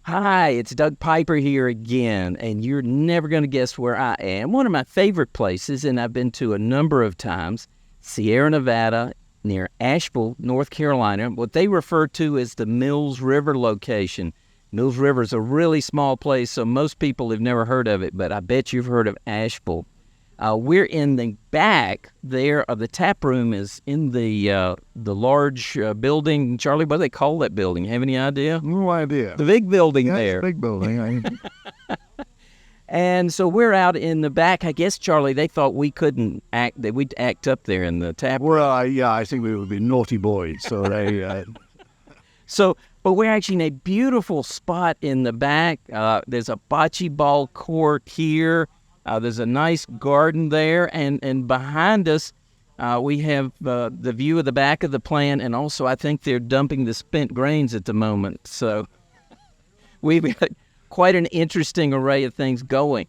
Hi, it's Doug Piper here again, and you're never going to guess where I am. One of my favorite places, and I've been to a number of times, Sierra Nevada, near Asheville, North Carolina, what they refer to as the Mills River location. Mills River is a really small place, so most people have never heard of it, but I bet you've heard of Asheville. We're in the back there of the tap room is in the large building. Charlie, what do they call that building? Have any idea? No idea. The big building It's there. a big building. And so we're out in the back. I guess, Charlie, they thought we couldn't act, that we'd act up there in the tap room. Well, I think we would be naughty boys. So they. But we're actually in a beautiful spot in the back. There's a bocce ball court here. There's a nice garden there, and behind us, we have the view of the back of the plant, and also I think they're dumping the spent grains at the moment. So we've got quite an interesting array of things going.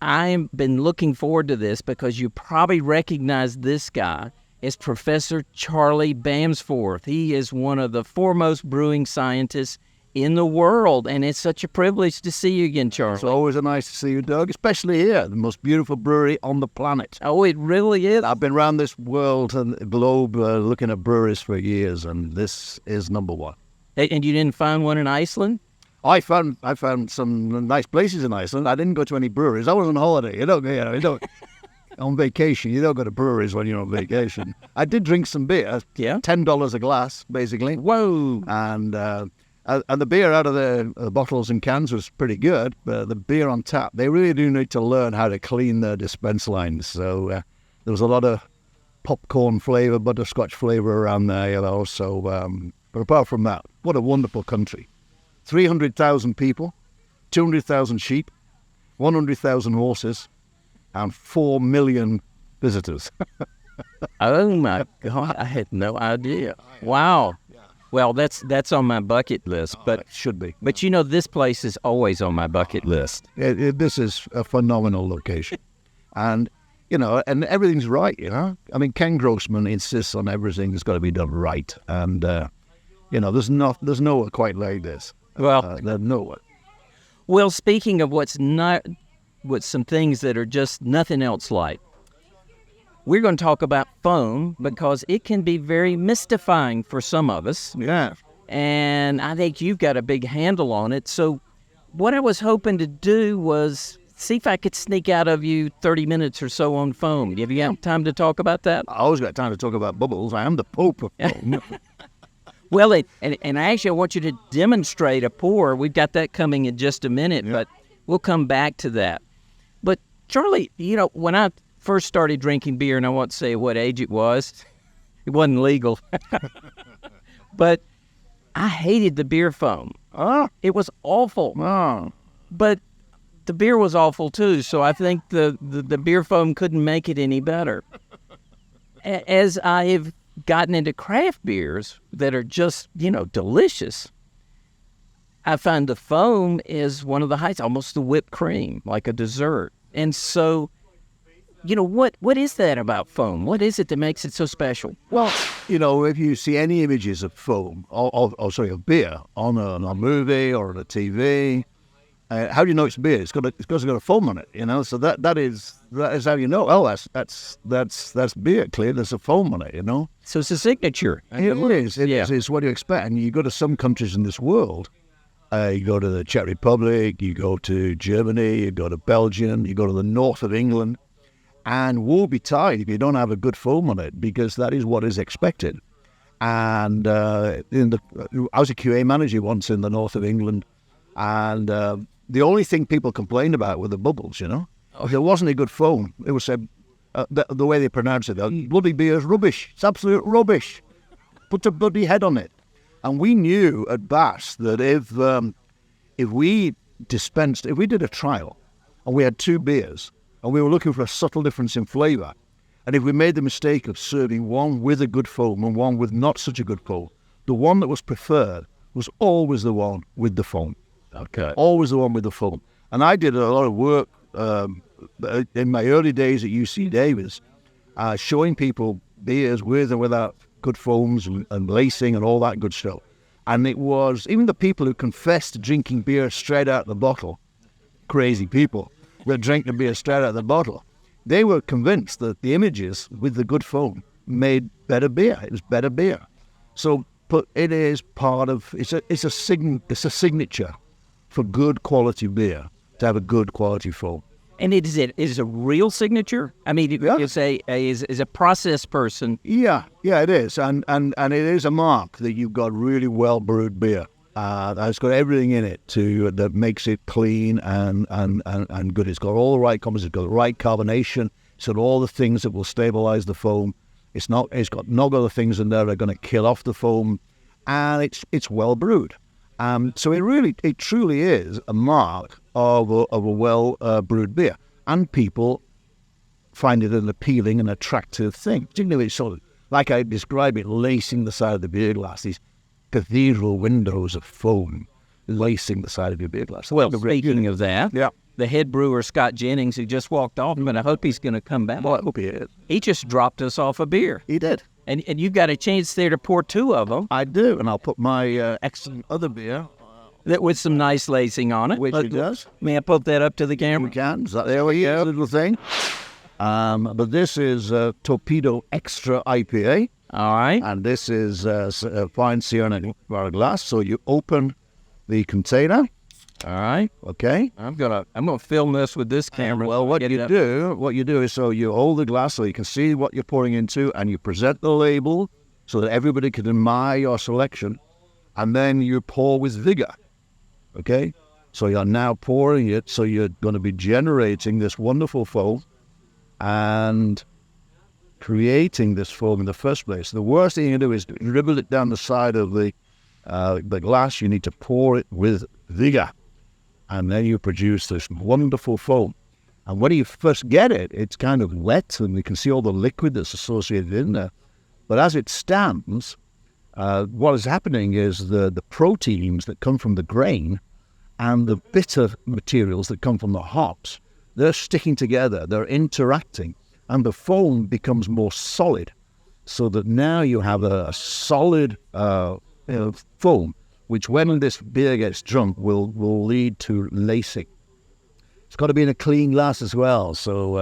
I've been looking forward to this because you probably recognize this guy as Professor Charlie Bamforth. He is one of the foremost brewing scientists in the world, and it's such a privilege to see you again, Charlie. It's always nice to see you, Doug, especially here, the most beautiful brewery on the planet. Oh, it really is. I've been around this world and globe looking at breweries for years, and this is number one. And you didn't find one in Iceland? I found some nice places in Iceland. I didn't go to any breweries. I was on holiday. You don't on vacation. You don't go to breweries when you're on vacation. I did drink some beer. Yeah. $10 a glass, basically. Whoa. And the beer out of the bottles and cans was pretty good, but the beer on tap, they really do need to learn how to clean their dispense lines. So there was a lot of popcorn flavor, butterscotch flavor around there, So, but apart from that, what a wonderful country. 300,000 people, 200,000 sheep, 100,000 horses, and 4 million visitors. Oh, my God. I had no idea. Wow. Well, that's on my bucket list, but It should be. But this place is always on my bucket list. This is a phenomenal location, and and everything's right. I mean, Ken Grossman insists on everything's got to be done right, and there's nowhere quite like this. Well, there's nowhere. Well, speaking of what's some things that are just nothing else like. We're going to talk about foam because it can be very mystifying for some of us. Yeah. And I think you've got a big handle on it. So what I was hoping to do was see if I could sneak out of you 30 minutes or so on foam. Have you got time to talk about that? I always got time to talk about bubbles. I am the Pope of foam. Well, and actually I want you to demonstrate a pour. We've got that coming in just a minute, but we'll come back to that. But Charlie, when I first started drinking beer, and I won't say what age it wasn't legal, but I hated the beer foam. It was awful. But the beer was awful too, so I think the beer foam couldn't make it any better. As I have gotten into craft beers that are just, delicious, I find the foam is one of the highs, almost the whipped cream, like a dessert. And so, what is that about foam? What is it that makes it so special? Well, if you see any images of foam, of beer on a movie or on a TV, how do you know it's beer? It's got a foam on it, So that is how you know. Oh, that's beer. Clear. There's a foam on it, So it's a signature. It is. It's what you expect. And you go to some countries in this world. You go to the Czech Republic. You go to Germany. You go to Belgium. You go to the north of England. And woe betide if you don't have a good foam on it, because that is what is expected. And I was a QA manager once in the north of England, and the only thing people complained about were the bubbles. There wasn't a good foam. It was the way they pronounce it. Bloody beer is rubbish. It's absolute rubbish. Put a bloody head on it. And we knew at Bass that if we did a trial and we had two beers, and we were looking for a subtle difference in flavour, and if we made the mistake of serving one with a good foam and one with not such a good foam, the one that was preferred was always the one with the foam. Okay. Always the one with the foam. And I did a lot of work in my early days at UC Davis, showing people beers with and without good foams and lacing and all that good stuff. And it was, even the people who confessed to drinking beer straight out of the bottle, crazy people, that drank the beer straight out of the bottle, they were convinced that the images with the good foam made better beer. It was better beer. So, but it is part of, it's a signature for good quality beer to have a good quality foam. And is it a real signature? I mean, it's a process person. Yeah, it is, and it is a mark that you've got really well brewed beer. It's got everything in it that makes it clean and good. It's got all the right compounds. It's got the right carbonation. It's got all the things that will stabilize the foam. It's got no other things in there that are going to kill off the foam, and it's well brewed. So it truly is a mark of a well brewed beer, and people find it an appealing and attractive thing. Particularly, it's sort of like I describe it, lacing the side of the beer glass. These cathedral windows of foam lacing the side of your beer glass. Well, speaking of that, yeah, the head brewer Scott Jennings, who just walked off, but I hope he's going to come back. Well, I hope he is. He just dropped us off a beer. He did. And you've got a chance there to pour 2 of them. I do, and I'll put my excellent other beer that with some nice lacing on it. Which it does. May I put that up to the camera? We can. There we go, little thing. But this is Torpedo Extra IPA. All right. And this is a fine Sienna glass. So you open the container. All right. Okay. I'm gonna film this with this camera. Well, what you do is, so you hold the glass so you can see what you're pouring into, and you present the label so that everybody can admire your selection, and then you pour with vigor. Okay. So you're now pouring it, so you're going to be generating this wonderful foam and creating this foam in the first place. The worst thing you can do is dribble it down the side of the glass. You need to pour it with vigor, and then you produce this wonderful foam. And when you first get it, it's kind of wet, and you can see all the liquid that's associated in there. But as it stands, what is happening is the proteins that come from the grain and the bitter materials that come from the hops, they're sticking together, they're interacting, and the foam becomes more solid, so that now you have a solid foam, which when this beer gets drunk will lead to lacing. It's got to be in a clean glass as well, so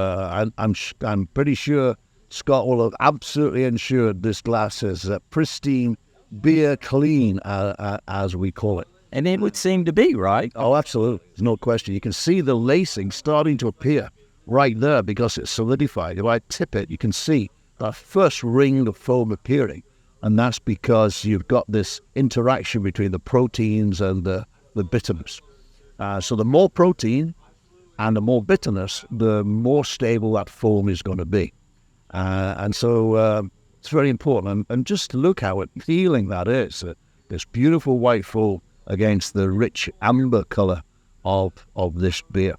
I'm pretty sure Scott will have absolutely ensured this glass is pristine, beer clean, as we call it. And it would seem to be, right? Oh, absolutely. There's no question. You can see the lacing starting to appear right there because it's solidified. If I tip it, you can see that first ring of foam appearing. And that's because you've got this interaction between the proteins and the bitterness. So the more protein and the more bitterness, the more stable that foam is going to be. And so it's very important. And just look how appealing that is. This beautiful white foam against the rich amber color of this beer.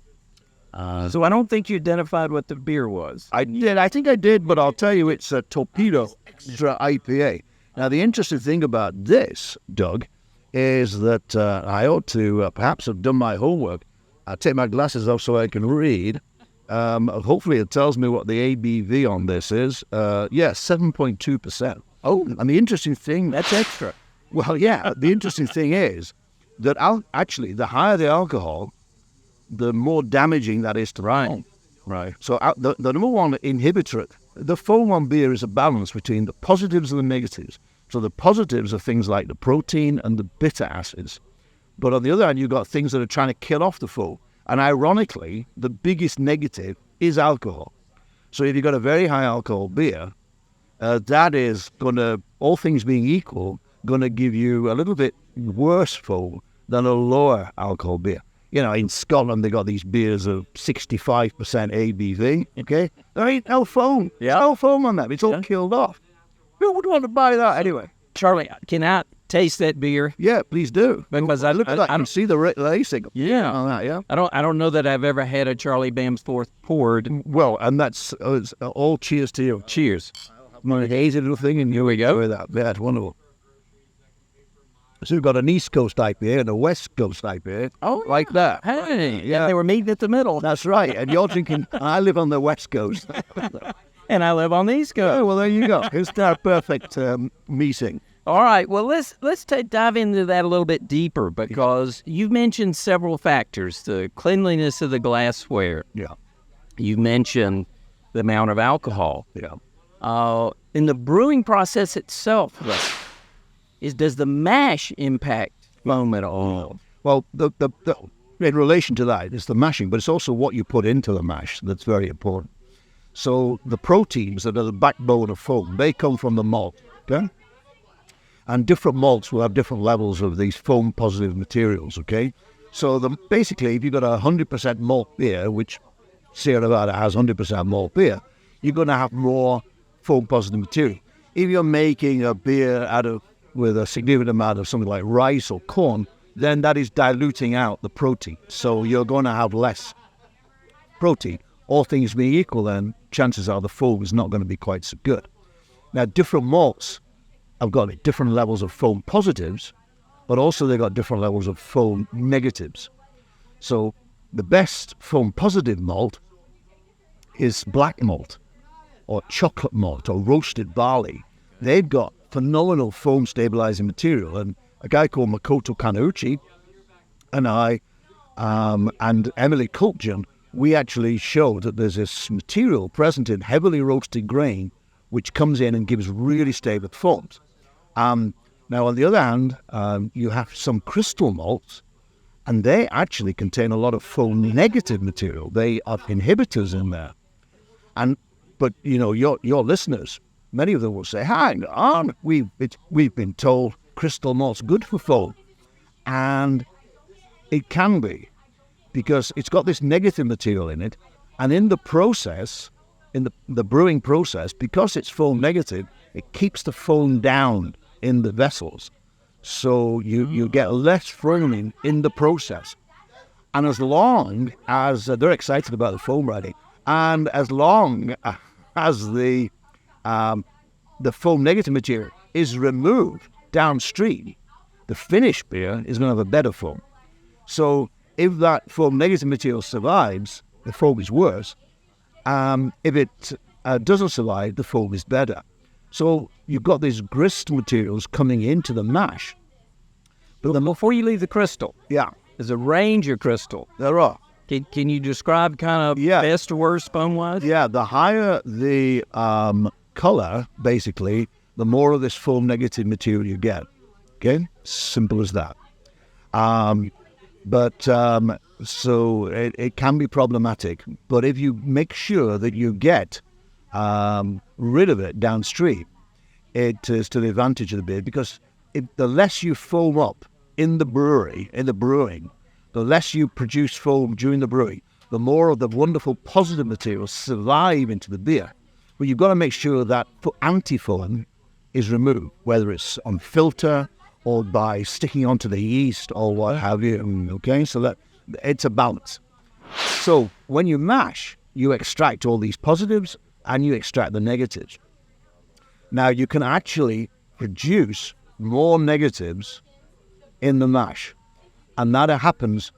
So I don't think you identified what the beer was. I did. I think I did, but I'll tell you it's a Torpedo Extra IPA. Now, the interesting thing about this, Doug, is that I ought to perhaps have done my homework. I'll take my glasses off so I can read. Hopefully it tells me what the ABV on this is. 7.2%. Oh, and the interesting thing... That's extra. Well, yeah, the interesting thing is that actually the higher the alcohol, the more damaging that is to the foam. Right. So the number one inhibitor, the foam on beer is a balance between the positives and the negatives. So the positives are things like the protein and the bitter acids. But on the other hand, you've got things that are trying to kill off the foam. And ironically, the biggest negative is alcohol. So if you've got a very high alcohol beer, that is going to, all things being equal, going to give you a little bit worse foam than a lower alcohol beer. You know, in Scotland, they got these beers of 65% ABV, okay? There ain't no foam. Yeah. No foam on that. It's all killed off. Who would want to buy that anyway? Charlie, can I taste that beer? Yeah, please do. Because I look at that. I can see the lacing. Yeah. On that, yeah. I don't know that I've ever had a Charlie Bamforth poured. Well, and that's all cheers to you. Cheers. My hazy little thing, and here we go. That. Yeah, it's wonderful. So we've got an East Coast IPA and a West Coast IPA. Oh, yeah. Like that. Hey, yeah. They were meeting at the middle. That's right. And you're drinking, I live on the West Coast. And I live on the East Coast. Oh, well, there you go. It's our perfect meeting. All right. Well, let's dive into that a little bit deeper because you've mentioned several factors: the cleanliness of the glassware. Yeah. You mentioned the amount of alcohol. Yeah. In the brewing process itself, does the mash impact foam at all? Well, the in relation to that, it's the mashing, but it's also what you put into the mash that's very important. So the proteins that are the backbone of foam, they come from the malt, okay? And different malts will have different levels of these foam-positive materials, okay? So basically, if you've got 100% malt beer, which Sierra Nevada has 100% malt beer, you're going to have more foam-positive material. If you're making a beer with a significant amount of something like rice or corn, then that is diluting out the protein. So you're going to have less protein. All things being equal, then chances are the foam is not going to be quite so good. Now, different malts have got different levels of foam positives, but also they've got different levels of foam negatives. So the best foam positive malt is black malt or chocolate malt or roasted barley. They've got phenomenal foam stabilizing material, and a guy called Makoto Kaneuchi and I and Emily Kultgen, we actually showed that there's this material present in heavily roasted grain which comes in and gives really stable foams. Now, on the other hand, you have some crystal malts, and they actually contain a lot of foam negative material. They are inhibitors in there. But your listeners, many of them will say, hang on, we've been told crystal malt's good for foam. And it can be, because it's got this negative material in it. And in the process, in the brewing process, because it's foam negative, it keeps the foam down in the vessels. So you get less foaming in the process. And as long as they're excited about the foam writing, and as long as the foam negative material is removed downstream, the finished beer is going to have a better foam. So if that foam negative material survives, the foam is worse. If it doesn't survive, the foam is better. So you've got these grist materials coming into the mash. But before you leave the crystal, there's a range of crystal. There are. Can you describe kind of best or worst foam-wise? Yeah, the higher the color, basically, the more of this foam negative material you get. Okay? Simple as that. So it can be problematic. But if you make sure that you get rid of it downstream, it is to the advantage of the beer, because the less you foam up in the brewing, the less you produce foam during the brewing, the more of the wonderful positive materials survive into the beer. But you've got to make sure that anti-foam is removed, whether it's on filter or by sticking onto the yeast or what have you. Okay, so that it's a balance. So when you mash, you extract all these positives and you extract the negatives. Now you can actually produce more negatives in the mash, and that happens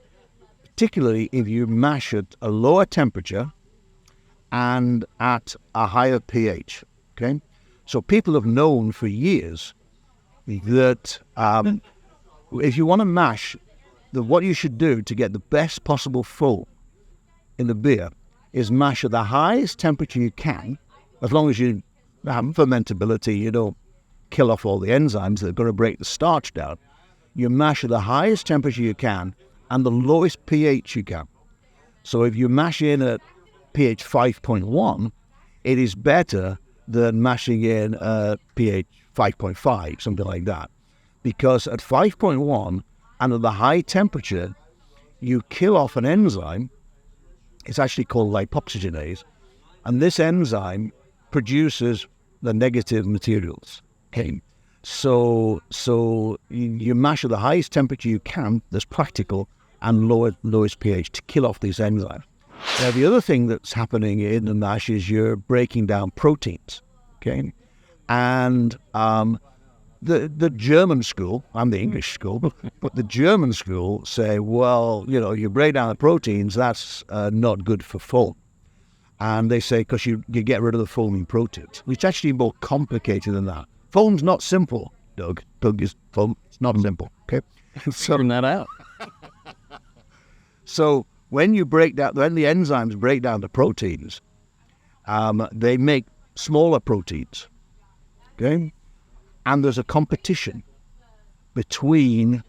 particularly if you mash at a lower temperature and at a higher pH. Okay, so people have known for years that if you want to mash, what you should do to get the best possible foam in the beer is mash at the highest temperature you can, as long as you have fermentability, you don't kill off all the enzymes that are going to break the starch down. You mash at the highest temperature you can and the lowest pH you can. So if you mash in at pH 5.1, it is better than mashing in at pH 5.5, something like that. Because at 5.1 and at the high temperature, you kill off an enzyme. It's actually called lipoxygenase. And this enzyme produces the negative materials. Okay. So you mash at the highest temperature you can, that's practical, and lowest pH to kill off these enzymes. Now, the other thing that's happening in the mash is you're breaking down proteins. Okay. And the German school, I'm the English school, but the German school say, well, you break down the proteins, that's not good for foam. And they say, because you get rid of the foaming proteins, which is actually more complicated than that. Foam's not simple, Doug. Doug is foam. It's not simple. Okay. Figuring that out. So when the enzymes break down the proteins, they make smaller proteins. Okay. And there's a competition between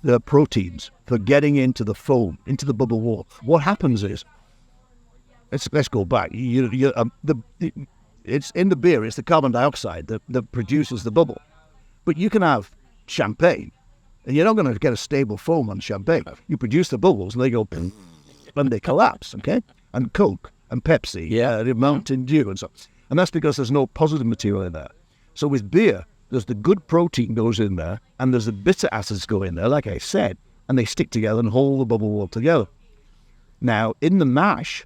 the proteins for getting into the foam, into the bubble wall. What happens is, let's go back. It's in the beer. It's the carbon dioxide that produces the bubble. But you can have champagne, and you're not going to get a stable foam on champagne. You produce the bubbles, and they go, and they collapse. Okay, and Coke and Pepsi, the Mountain Dew, and so, and that's because there's no positive material in there. So with beer, there's the good protein goes in there, and there's the bitter acids go in there, like I said, and they stick together and hold the bubble wall together. Now, in the mash,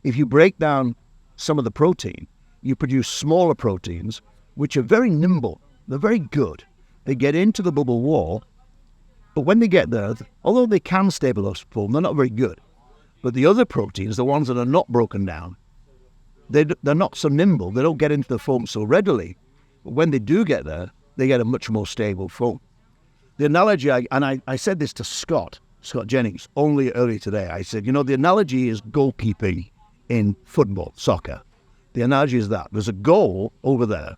if you break down some of the protein, you produce smaller proteins, which are very nimble. They're very good. They get into the bubble wall, but when they get there, although they can stabilize foam, they're not very good. But the other proteins, the ones that are not broken down, they're not so nimble. They don't get into the foam so readily. But when they do get there, they get a much more stable foam. The analogy, I said this to Scott Jennings, only earlier today. I said, the analogy is goalkeeping in football, soccer. The analogy is that there's a goal over there,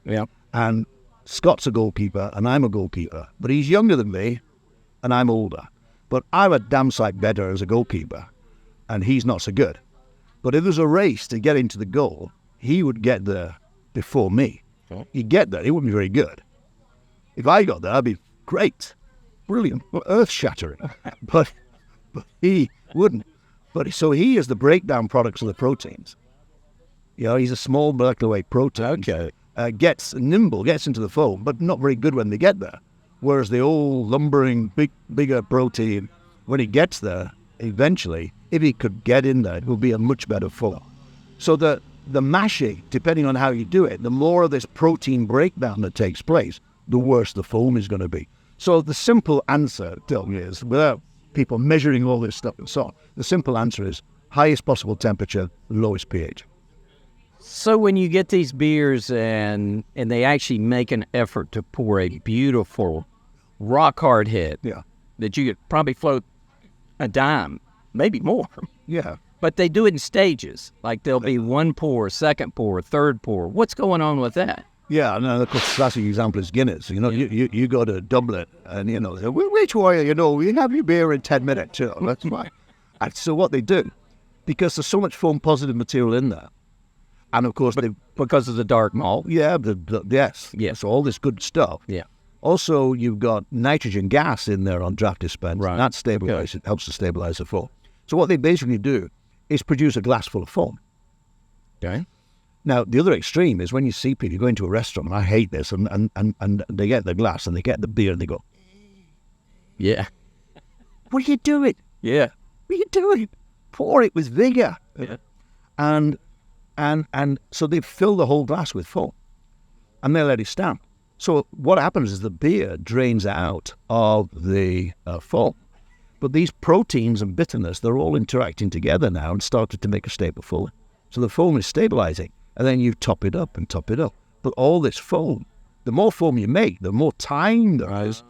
and Scott's a goalkeeper, and I'm a goalkeeper. But he's younger than me, and I'm older. But I'm a damn sight better as a goalkeeper, and he's not so good. But if there's a race to get into the goal, he would get there before me. He'd get there. He wouldn't be very good. If I got there, I'd be great, brilliant, earth-shattering. but he wouldn't. But so he is the breakdown products of the proteins. He's a small molecular weight protein. Okay. Gets nimble, gets into the foam, but not very good when they get there. Whereas the old lumbering, bigger protein, when he gets there, eventually, if he could get in there, it will be a much better foam. So the mashing, depending on how you do it, the more of this protein breakdown that takes place, the worse the foam is going to be. So the simple answer, Dylan, is, without people measuring all this stuff and so on, the simple answer is highest possible temperature, lowest pH. So when you get these beers and they actually make an effort to pour a beautiful rock hard head that you could probably float a dime, maybe more. Yeah. But they do it in stages. Like there'll be one pour, second pour, third pour. What's going on with that? Yeah, and of course, classic example is Guinness. You go to Dublin and, which way, we have your beer in 10 minutes. That's fine. And so what they do, because there's so much foam positive material in there, and of course, because of the dark malt. Yeah, yes. So all this good stuff. Yeah. Also, you've got nitrogen gas in there on draft dispense. Right. That stabilizes. It helps to stabilize the foam. So what they basically do is produce a glass full of foam. Okay. Now, the other extreme is when you see people, you go into a restaurant, and I hate this, and they get the glass and they get the beer and they go, yeah. What are you doing? Yeah. What are you doing? Pour it with vigor. Yeah. And so they fill the whole glass with foam, and they let it stand. So what happens is the beer drains out of the foam. But these proteins and bitterness, they're all interacting together now and started to make a stable foam. So the foam is stabilizing, and then you top it up and top it up. But all this foam, the more foam you make, the more time there is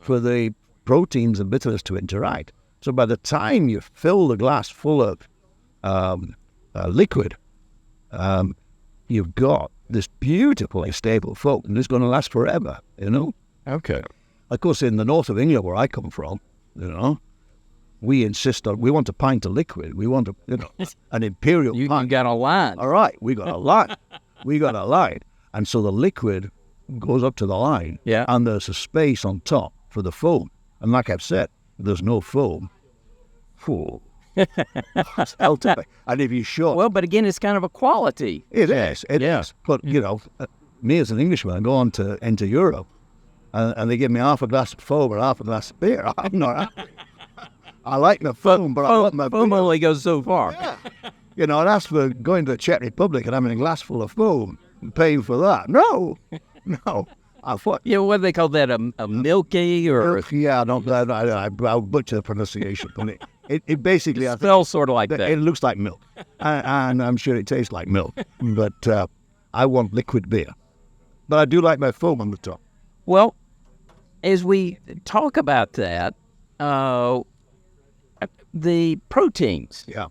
for the proteins and bitterness to interact. So by the time you fill the glass full of liquid, you've got this beautifully stable foam, and it's going to last forever, Okay. Of course, in the north of England, where I come from, we insist on, we want a pint of liquid. We want an imperial pint. You got a line. All right, we got a line. And so the liquid goes up to the line, and there's a space on top for the foam. And like I've said, if there's no foam, it's hell to pay. And if you short... Well, but again, it's kind of a quality. It is. But, me as an Englishman, I go on to enter Europe, and they give me half a glass of foam or half a glass of beer. I'm not... I like the foam, but I want my foam beer. only goes so far. Yeah. And as for going to the Czech Republic and having a glass full of foam and paying for that, no. I thought... Yeah, what do they call that, a milky or... Yeah, I'll butcher the pronunciation, but it basically... It smells sort of like that. It looks like milk, and I'm sure it tastes like milk, but I want liquid beer. But I do like my foam on the top. Well, as we talk about that, the proteins. Yeah.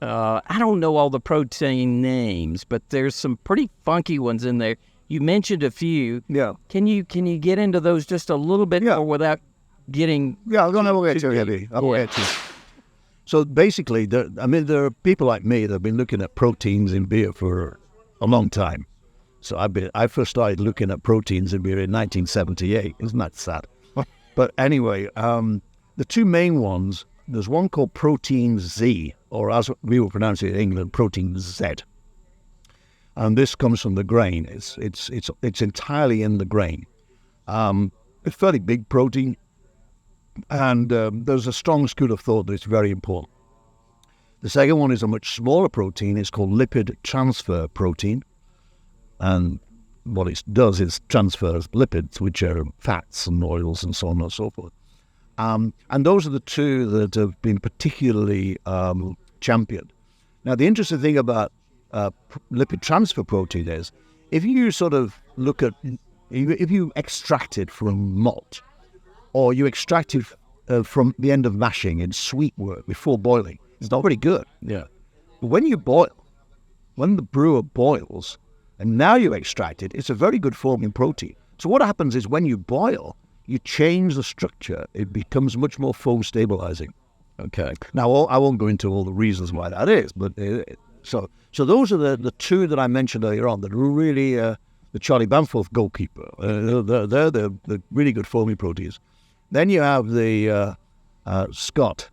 I don't know all the protein names, but there's some pretty funky ones in there. You mentioned a few. Yeah. Can you get into those just a little bit more without getting? Yeah, I'm going to get too heavy. So basically, there are people like me that have been looking at proteins in beer for a long time. So I first started looking at proteins in beer in 1978. Isn't that sad? But anyway, the two main ones, there's one called Protein Z, or as we will pronounce it in England, Protein Z. And this comes from the grain. It's entirely in the grain. It's fairly big protein, and there's a strong school of thought that it's very important. The second one is a much smaller protein. It's called lipid transfer protein. And what it does is transfers lipids, which are fats and oils and so on and so forth. And those are the two that have been particularly championed. Now, the interesting thing about lipid transfer protein is, if you sort of look at, if you extract it from malt, or you extract it from the end of mashing in sweet work before boiling, it's not very good. Yeah. But when you boil, when the brewer boils, and now you extract it, it's a very good forming protein. So what happens is when you boil, you change the structure. It becomes much more foam stabilizing. Okay. Now, I won't go into all the reasons why that is, but so those are the two that I mentioned earlier on that are really the Charlie Bamforth goalkeeper. They're the really good foamy proteins. Then you have the Scott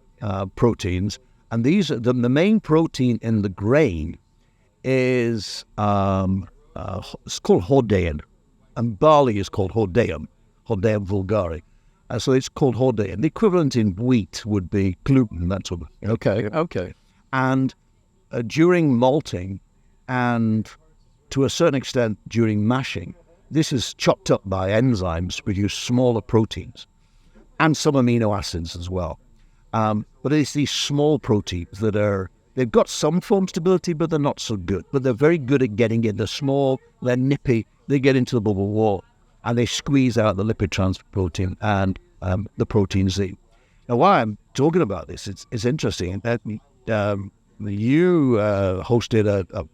proteins, and these are the main protein in the grain is it's called hordein, and barley is called hordeum vulgare. So it's called hordein. The equivalent in wheat would be gluten, that sort of thing. Okay. And during malting, and to a certain extent during mashing, this is chopped up by enzymes to produce smaller proteins and some amino acids as well. But it's these small proteins that they've got some foam stability, but they're not so good. But they're very good at getting in. They're small, they're nippy, they get into the bubble wall, and they squeeze out the lipid transfer protein and the protein Z. Now, why I'm talking about this, it's interesting. You hosted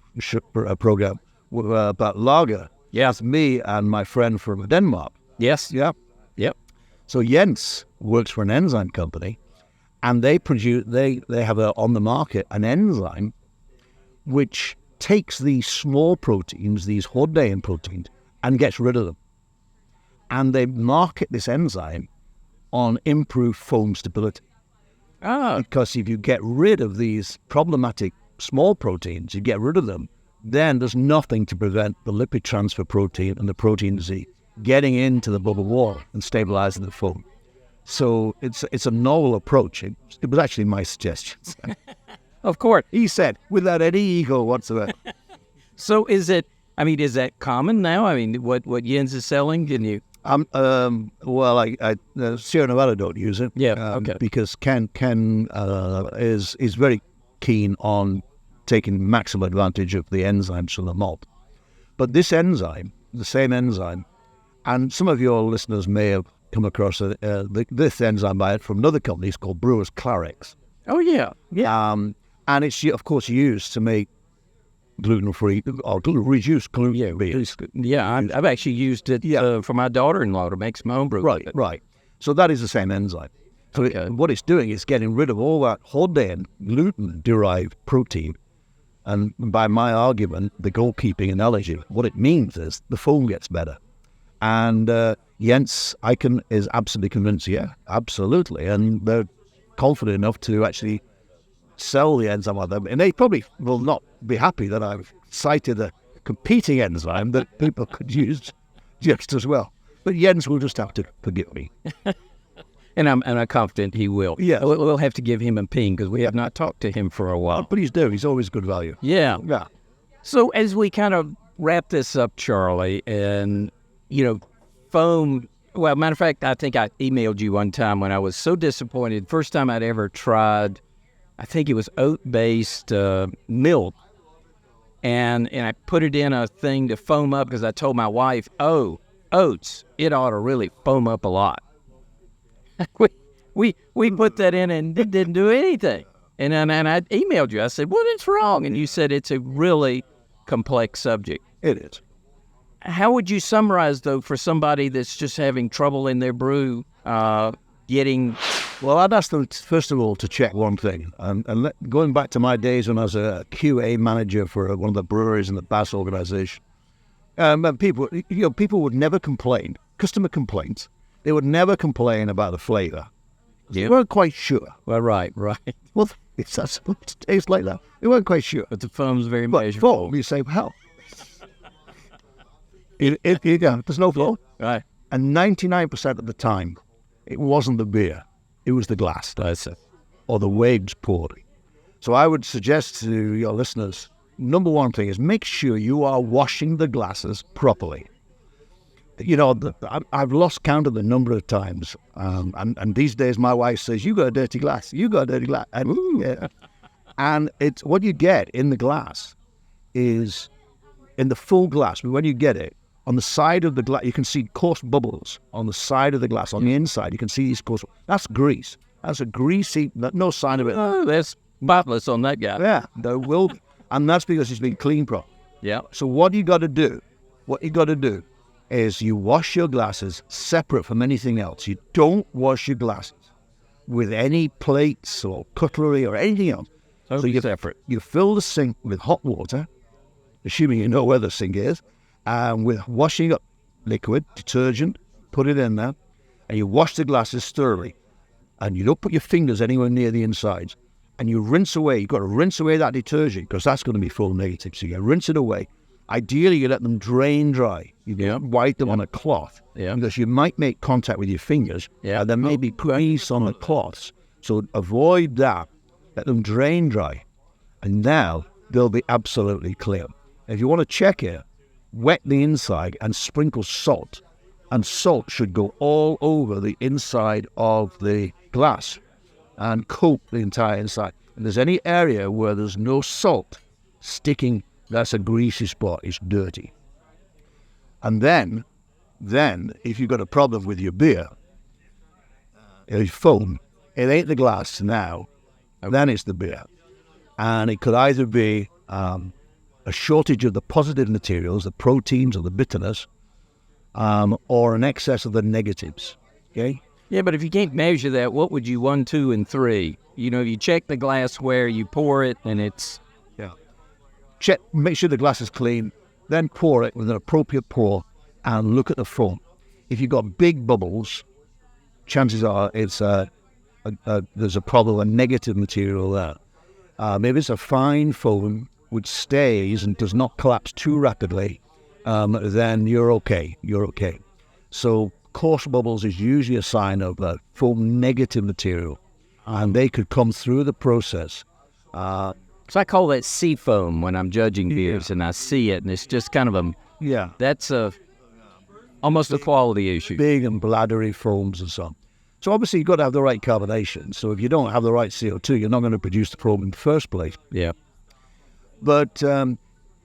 a program about lager. Yes. Me and my friend from Denmark. Yes. Yeah. Yep. So Jens works for an enzyme company, and they have on the market an enzyme which takes these small proteins, these hordein proteins, and gets rid of them. And they market this enzyme on improved foam stability. Because if you get rid of these problematic small proteins, you get rid of them, then there's nothing to prevent the lipid transfer protein and the protein Z getting into the bubble wall and stabilizing the foam. So it's a novel approach. It was actually my suggestion. Of course. He said, without any ego whatsoever. So is that common now? I mean, what Jens is selling, can you? Well, Sierra Nevada don't use it. Yeah, okay. Because Ken is very keen on taking maximum advantage of the enzymes from the malt. But this enzyme, the same enzyme, and some of your listeners may have come across this enzyme by it from another company. It's called Brewer's Clarex. Oh, yeah. And it's, of course, used to make gluten-free or reduced gluten beers. Yeah, I've actually used it for my daughter-in-law to make some home brew. Right. So that is the same enzyme. So what it's doing is getting rid of all that hordein, gluten-derived protein. And by my argument, the goalkeeping analogy, what it means is the foam gets better. And Jens Eichen is absolutely convinced, absolutely. And they're confident enough to actually sell the enzyme on them. And they probably will not be happy that I've cited a competing enzyme that people could use just as well. But Jens will just have to forgive me. And I'm confident he will. Yeah. We'll have to give him a ping because we have not talked to him for a while. But he's always good value. Yeah. Yeah. So as we kind of wrap this up, Charlie, and, foam, well, matter of fact, I think I emailed you one time when I was so disappointed. First time I'd ever tried, I think it was oat-based milk. And I put it in a thing to foam up because I told my wife, oh, oats, it ought to really foam up a lot. we put that in and it didn't do anything. And I emailed you. I said, "What's wrong?" And you said it's a really complex subject. It is. How would you summarize, though, for somebody that's just having trouble in their brew, getting... Well, I'd ask them, first of all, to check one thing. Going back to my days when I was a QA manager for one of the breweries in the Bass organization, people would never complain, customer complaints, they would never complain about the flavor. They weren't quite sure. Well, right. Well, it's supposed to taste like that. They weren't quite sure. But the foam's very But measurable. foam, you say, well, there's no foam. Right. And 99% of the time, it wasn't the beer. It was the glass. That's it. Or the way it was poured. So I would suggest to your listeners, number one thing is make sure you are washing the glasses properly. You know, I've lost count of the number of times. And these days my wife says, "You got a dirty glass. You got a dirty glass." And it's what you get in the glass is in the full glass. When you get it, on the side of the glass, you can see coarse bubbles on the side of the glass. On the inside, you can see these coarse. That's grease. That's a greasy. No sign of it. Oh, that's spotless on that guy. Yeah, there will be, and that's because it's been cleaned properly. Yeah. So what you got to do? What you got to do is you wash your glasses separate from anything else. You don't wash your glasses with any plates or cutlery or anything else. Totally so separate. You fill the sink with hot water, assuming you know where the sink is. And with washing up liquid, detergent, put it in there, and you wash the glasses thoroughly. And you don't put your fingers anywhere near the insides. And you rinse away. You've got to rinse away that detergent because that's going to be full of negatives. So you rinse it away. Ideally, you let them drain dry. You don't wipe them on a cloth because you might make contact with your fingers. And there may be grease on the cloths. So avoid that. Let them drain dry. And now they'll be absolutely clear. If you want to check it, wet the inside and sprinkle salt. And salt should go all over the inside of the glass and coat the entire inside. If there's any area where there's no salt sticking, that's a greasy spot, it's dirty. And then if you've got a problem with your beer, your foam, it ain't the glass now, then it's the beer. And it could either be a shortage of the positive materials, the proteins or the bitterness, or an excess of the negatives. Okay? Yeah, but if you can't measure that, what would you 1, 2, and 3? You know, you check the glassware, you pour it, and it's... Yeah. Check, make sure the glass is clean, then pour it with an appropriate pour, and look at the foam. If you've got big bubbles, chances are it's there's a problem, a negative material there. If it's a fine foam which stays and does not collapse too rapidly, then you're okay. You're okay. So coarse bubbles is usually a sign of a foam negative material, and they could come through the process. So I call that sea foam when I'm judging beers, and I see it, and it's just kind of that's almost a quality issue. Big and bladdery foams and so on. So obviously you've got to have the right carbonation. So if you don't have the right CO2, you're not going to produce the foam in the first place. Yeah. But on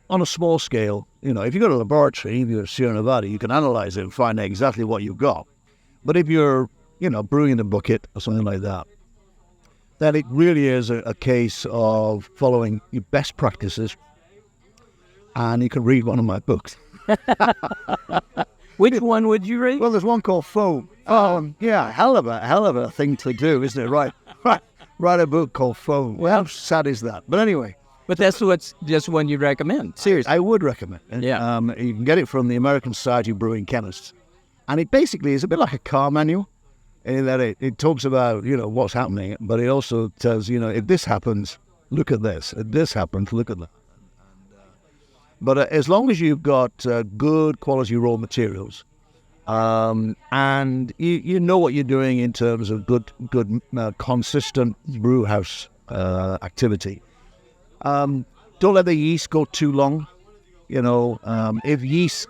a small scale, you know, if you go to a laboratory, if you're Sierra Nevada, you can analyze it and find out exactly what you've got. But if you're, you know, brewing in a bucket or something like that, then it really is a case of following your best practices. And you can read one of my books. Which one would you read? Well, there's one called Foam. Yeah, hell of a thing to do, isn't it? Write a book called Foam. Well, how sad is that? But anyway. But that's what's just one you'd recommend. Seriously. I would recommend it. Yeah. You can get it from the American Society of Brewing Chemists. And it basically is a bit like a car manual in that it talks about, you know, what's happening, but it also tells, you know, if this happens, look at this. If this happens, look at that. But as long as you've got good quality raw materials, and you know what you're doing in terms of good consistent brew house activity, don't let the yeast go too long. You know, if yeast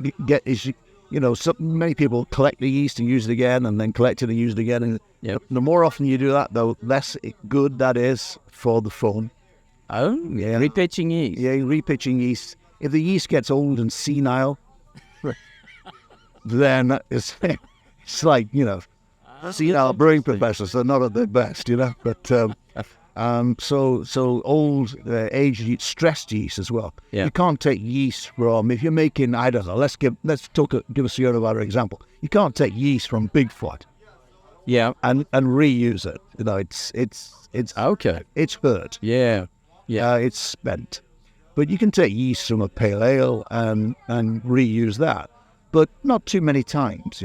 many people collect the yeast and use it again, and then collect it and use it again. And the more often you do that, the less good that is for the foam. Oh, yeah. Repitching yeast. Yeah, repitching yeast. If the yeast gets old and senile, then it's like, see, our brewing professors are not at their best, But so old aged stressed yeast as well. Yeah. You can't take yeast from, if you're making, I don't know. Let's give a Sierra Nevada example. You can't take yeast from Bigfoot. Yeah. And reuse it. It's Okay. It's hurt. Yeah. Yeah. It's spent. But you can take yeast from a pale ale and reuse that, but not too many times,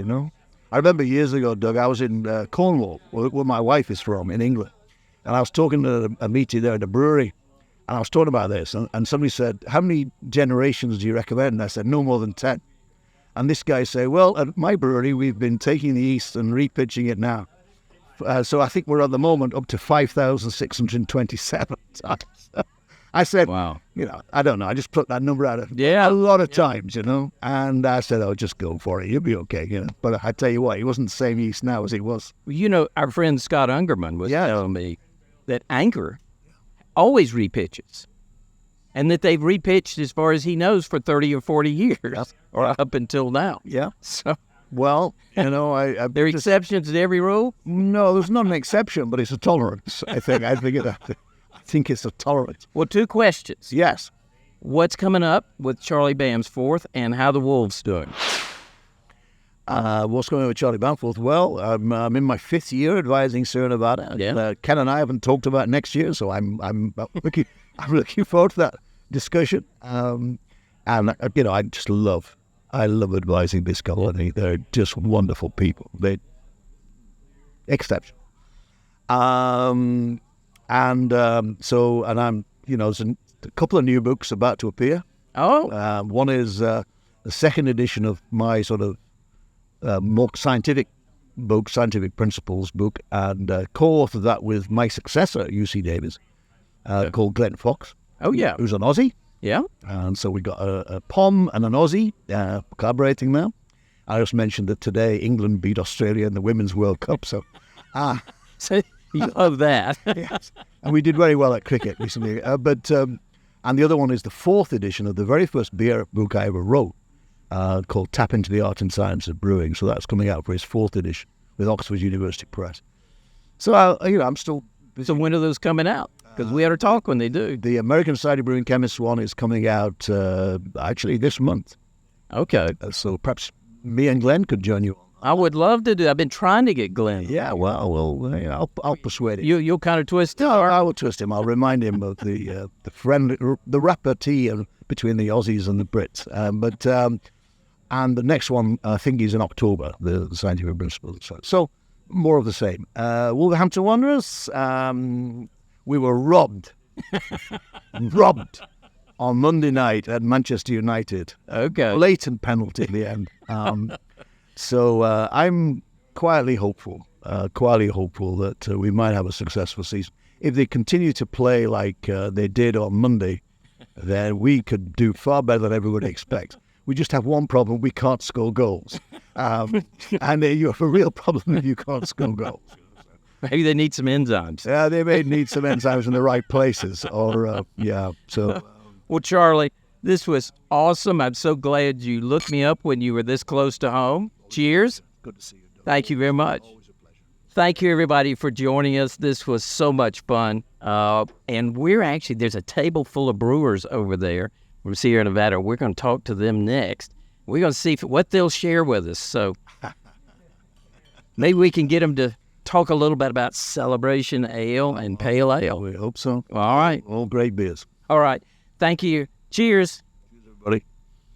I remember years ago, Doug, I was in Cornwall, where my wife is from, in England, and I was talking to a meaty there at the brewery, and I was talking about this, and somebody said, how many generations do you recommend? And I said, no more than 10. And this guy said, well, at my brewery, we've been taking the yeast and repitching it now. So I think we're at the moment up to 5,627 times. I said, wow. I don't know. I just put that number out a lot of times, And I said, just go for it. You'll be okay, But I tell you what, he wasn't the same yeast now as he was. Our friend Scott Ungerman was telling me that Anchor always repitches. And that they've repitched, as far as he knows, for 30 or 40 years, or up until now. Yeah. So, well, there are exceptions to every rule? No, there's not an exception, but it's a tolerance, I think. I think it's a tolerance. Well, 2 questions. Yes. What's coming up with Charlie Bamforth, and how the Wolves doing? What's going on with Charlie Bamforth? Well, I'm in my 5th year advising Sierra Nevada. Yeah. Ken and I haven't talked about next year, so I'm looking forward to that discussion. And I just love advising this company. They're just wonderful people. They're exceptional. And I'm, there's a couple of new books about to appear. Oh. One is the second edition of my sort of more scientific book, Scientific Principles book, and co-authored that with my successor at UC Davis, called Glenn Fox. Oh, yeah. Who's an Aussie. Yeah. And so we got a POM and an Aussie collaborating now. I just mentioned that today England beat Australia in the Women's World Cup, so... So you love that. Yes. And we did very well at cricket recently. And the other one is the 4th edition of the very first beer book I ever wrote, called Tap into the Art and Science of Brewing. So that's coming out for his 4th edition with Oxford University Press. So, I'm still busy. So when are those coming out? Because we had a talk when they do. The American Society of Brewing Chemists one is coming out actually this month. Okay. So perhaps me and Glenn could join you. I would love to do. I've been trying to get Glenn. Yeah, well, I'll persuade him. You'll kind of twist it. No, I will twist him. I'll remind him of the repartee between the Aussies and the Brits. And the next one, I think, is in October. The Scientific Principles. So more of the same. Wolverhampton Wanderers. We were robbed on Monday night at Manchester United. Okay. Blatant penalty in the end. So I'm quietly hopeful that we might have a successful season. If they continue to play like they did on Monday, then we could do far better than everybody expects. We just have one problem: we can't score goals, and you have a real problem if you can't score goals. Maybe they need some enzymes. Yeah, they may need some enzymes in the right places, or So, well, Charlie, this was awesome. I'm so glad you looked me up when you were this close to home. Cheers. Good to see you, Doug. Thank you very much. Always a pleasure. Thank you, everybody, for joining us. This was so much fun. And there's a table full of brewers over there from Sierra Nevada. We're going to talk to them next. We're going to see what they'll share with us. So maybe we can get them to talk a little bit about Celebration Ale and Pale Ale. We hope so. All right. All great beers. All right. Thank you. Cheers. Cheers, everybody.